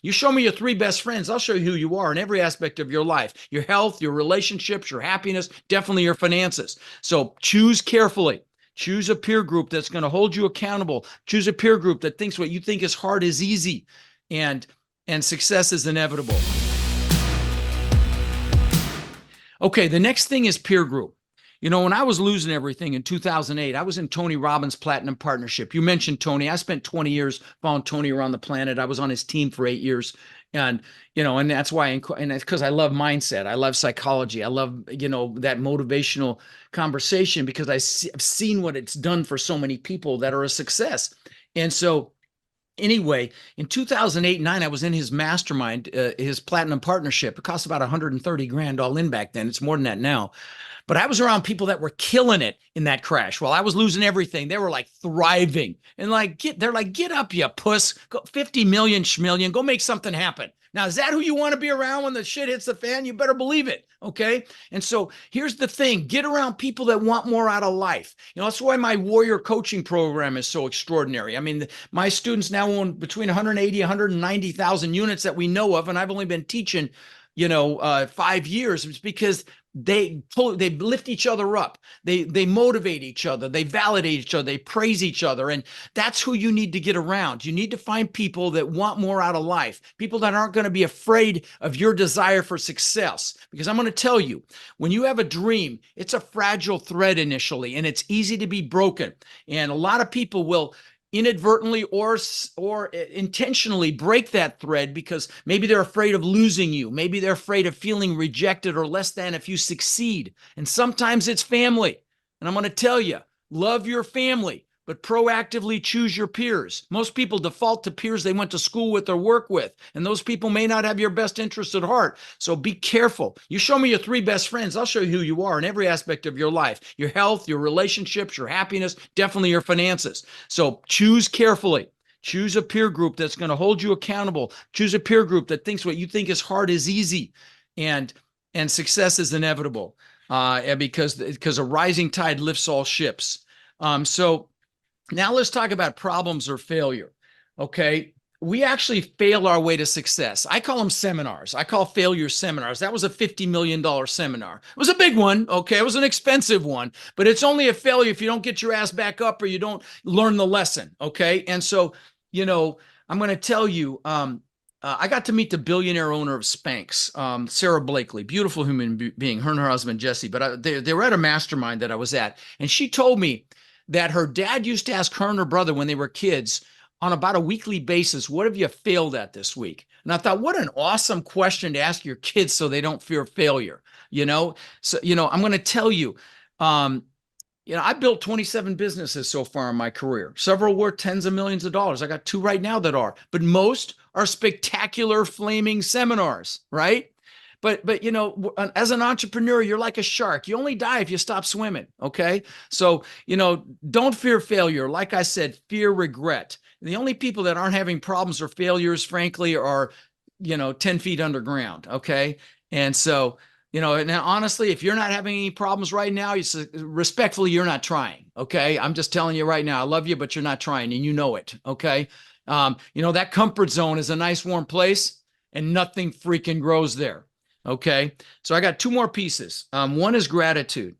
You show me your three best friends, I'll show you who you are in every aspect of your life, your health, your relationships, your happiness, definitely your finances. So choose carefully. Choose a peer group that's going to hold you accountable. Choose a peer group that thinks what you think is hard is easy, and success is inevitable. Okay, the next thing is peer group. You know, when I was losing everything in 2008, I was in Tony Robbins' Platinum Partnership. You mentioned Tony. I spent 20 years following Tony around the planet. I was on his team for 8 years. And, and that's why, and it's because I love mindset. I love psychology. I love, that motivational conversation, because I've seen what it's done for so many people that are a success. And so, anyway, in 2008 and 9, I was in his mastermind, his Platinum Partnership. It cost about 130 grand all in back then. It's more than that now. But I was around people that were killing it in that crash. While I was losing everything, they were like thriving. And they're like, get up, you puss. Go 50 million schmillion. Go make something happen. Now, is that who you want to be around when the shit hits the fan? You better believe it. Okay. And so here's the thing. Get around people that want more out of life. That's why my warrior coaching program is so extraordinary. I mean, my students now own between 180, 190,000 units that we know of. And I've only been teaching 5 years. It's because they lift each other up. They motivate each other. They validate each other. They praise each other. And that's who you need to get around. You need to find people that want more out of life, people that aren't going to be afraid of your desire for success. Because I'm going to tell you, when you have a dream, it's a fragile thread initially, and it's easy to be broken. And a lot of people will inadvertently or intentionally break that thread because maybe they're afraid of losing you. Maybe they're afraid of feeling rejected or less than if you succeed. And sometimes it's family. And I'm going to tell you, love your family, but proactively choose your peers. Most people default to peers they went to school with or work with, and those people may not have your best interest at heart. So be careful. You show me your three best friends, I'll show you who you are in every aspect of your life, your health, your relationships, your happiness, definitely your finances. So choose carefully. Choose a peer group that's going to hold you accountable. Choose a peer group that thinks what you think is hard is easy, and success is inevitable, because a rising tide lifts all ships. So now let's talk about problems or failure. Okay. We actually fail our way to success. I call them seminars. I call failure seminars. That was a $50 million seminar. It was a big one. Okay. It was an expensive one, but it's only a failure if you don't get your ass back up or you don't learn the lesson. Okay. And so, I'm going to tell you, I got to meet the billionaire owner of Spanx, Sarah Blakely, beautiful human being, her and her husband, Jesse. But they were at a mastermind that I was at, and she told me that her dad used to ask her and her brother when they were kids on about a weekly basis, what have you failed at this week? And I thought, what an awesome question to ask your kids so they don't fear failure. So, I'm going to tell you, I built 27 businesses so far in my career, several worth tens of millions of dollars. I got 2 right now that are, but most are spectacular flaming seminars, right? But as an entrepreneur, you're like a shark. You only die if you stop swimming. Okay. So, don't fear failure. Like I said, fear regret. The only people that aren't having problems or failures, frankly, are, 10 feet underground. Okay. And so, now honestly, if you're not having any problems right now, respectfully, you're not trying. Okay. I'm just telling you right now, I love you, but you're not trying, and you know it. Okay. That comfort zone is a nice warm place, and nothing freaking grows there. Okay. So I got 2 more pieces. One is gratitude.